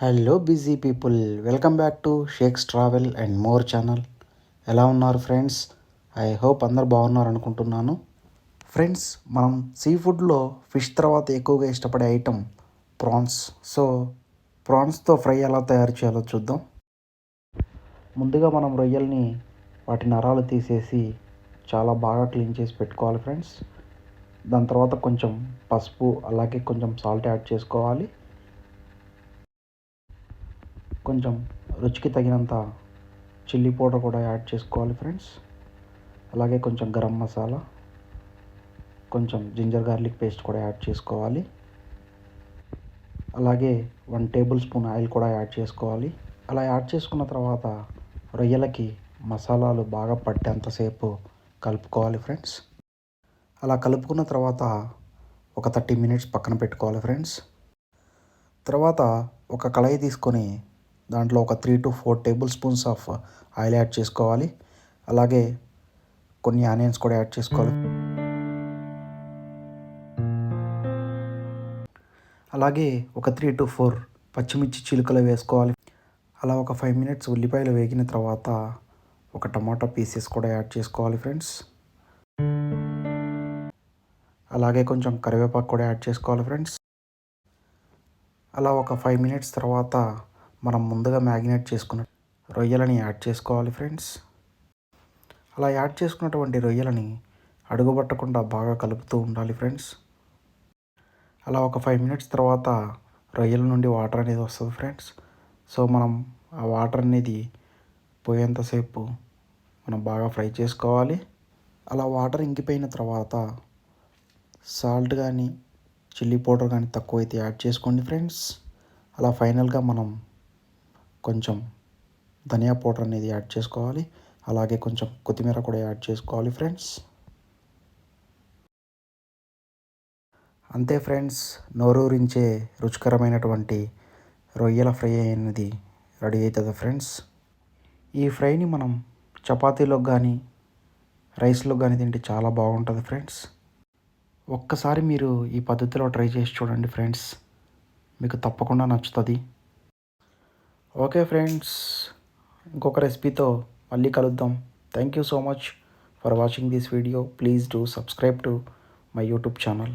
Hello busy people, welcome back to shakes travel and more channel. ఎలా ఉన్నారు friends? I hope అందరు బాగున్నారు అనుకుంటున్నాను. ఫ్రెండ్స్, మనం సీ ఫుడ్లో ఫిష్ తర్వాత ఎక్కువగా ఇష్టపడే ఐటమ్ ప్రాన్స్. సో ప్రాన్స్తో ఫ్రై ఎలా తయారు చేయాలో చూద్దాం. ముందుగా మనం రొయ్యల్ని వాటి నరాలు తీసేసి చాలా బాగా క్లీన్ చేసి పెట్టుకోవాలి ఫ్రెండ్స్. దాని తర్వాత కొంచెం పసుపు అలాగే కొంచెం సాల్ట్ యాడ్ చేసుకోవాలి. కొంచెం రుచికి తగినంత చిల్లీ పౌడర్ కూడా యాడ్ చేసుకోవాలి ఫ్రెండ్స్. అలాగే కొంచెం గరం మసాలా, కొంచెం జింజర్ గార్లిక్ పేస్ట్ కూడా యాడ్ చేసుకోవాలి. అలాగే 1 టేబుల్ స్పూన్ ఆయిల్ కూడా యాడ్ చేసుకోవాలి. అలా యాడ్ చేసుకున్న తర్వాత రొయ్యలకి మసాలాలు బాగా పట్టేంతసేపు కలుపుకోవాలి ఫ్రెండ్స్. అలా కలుపుకున్న తర్వాత ఒక 30 మినిట్స్ పక్కన పెట్టుకోవాలి ఫ్రెండ్స్. తర్వాత ఒక కళాయి తీసుకొని దాంట్లో ఒక 3 to 4 table spoons of oil add చేసుకోవాలి. అలాగే కొన్ని ఆనియన్స్ కూడా యాడ్ చేసుకోవాలి. అలాగే ఒక 3 to 4 పచ్చిమిర్చి చిలుకలు వేసుకోవాలి. అలా ఒక 5 మినిట్స్ ఉల్లిపాయలు వేగిన తర్వాత ఒక టమాటా పీసెస్ కూడా యాడ్ చేసుకోవాలి ఫ్రెండ్స్. అలాగే కొంచెం కరివేపాకు కూడా యాడ్ చేసుకోవాలి ఫ్రెండ్స్. అలా ఒక 5 మినిట్స్ తర్వాత మనం ముందుగా మ్యాగ్నేట్ చేసుకున్న రొయ్యలని యాడ్ చేసుకోవాలి ఫ్రెండ్స్. అలా యాడ్ చేసుకున్నటువంటి రొయ్యలని అడుగుపట్టకుండా బాగా కలుపుతూ ఉండాలి ఫ్రెండ్స్. అలా ఒక 5 మినిట్స్ తర్వాత రొయ్యల నుండి వాటర్ అనేది వస్తుంది ఫ్రెండ్స్. సో మనం ఆ వాటర్ అనేది పోయేంతసేపు మనం బాగా ఫ్రై చేసుకోవాలి. అలా వాటర్ ఇంకిపోయిన తర్వాత సాల్ట్ కానీ చిల్లీ పౌడర్ కానీ తక్కువైతే యాడ్ చేసుకోండి ఫ్రెండ్స్. అలా ఫైనల్గా మనం కొంచెం ధనియా పౌడర్ అనేది యాడ్ చేసుకోవాలి. అలాగే కొంచెం కొత్తిమీర కూడా యాడ్ చేసుకోవాలి ఫ్రెండ్స్. అంతే ఫ్రెండ్స్, నోరూరించే రుచికరమైనటువంటి రొయ్యల ఫ్రై అనేది రెడీ అవుతుంది ఫ్రెండ్స్. ఈ ఫ్రైని మనం చపాతీలోకి కానీ రైస్లో కానీ తింటే చాలా బాగుంటుంది ఫ్రెండ్స్. ఒక్కసారి మీరు ఈ పద్ధతిలో ట్రై చేసి చూడండి ఫ్రెండ్స్, మీకు తప్పకుండా నచ్చుతుంది. ఓకే ఫ్రెండ్స్, ఇంకొక రెసిపీతో మళ్ళీ కలుద్దాం. Thank you so much for watching this video. Please do subscribe to my YouTube channel.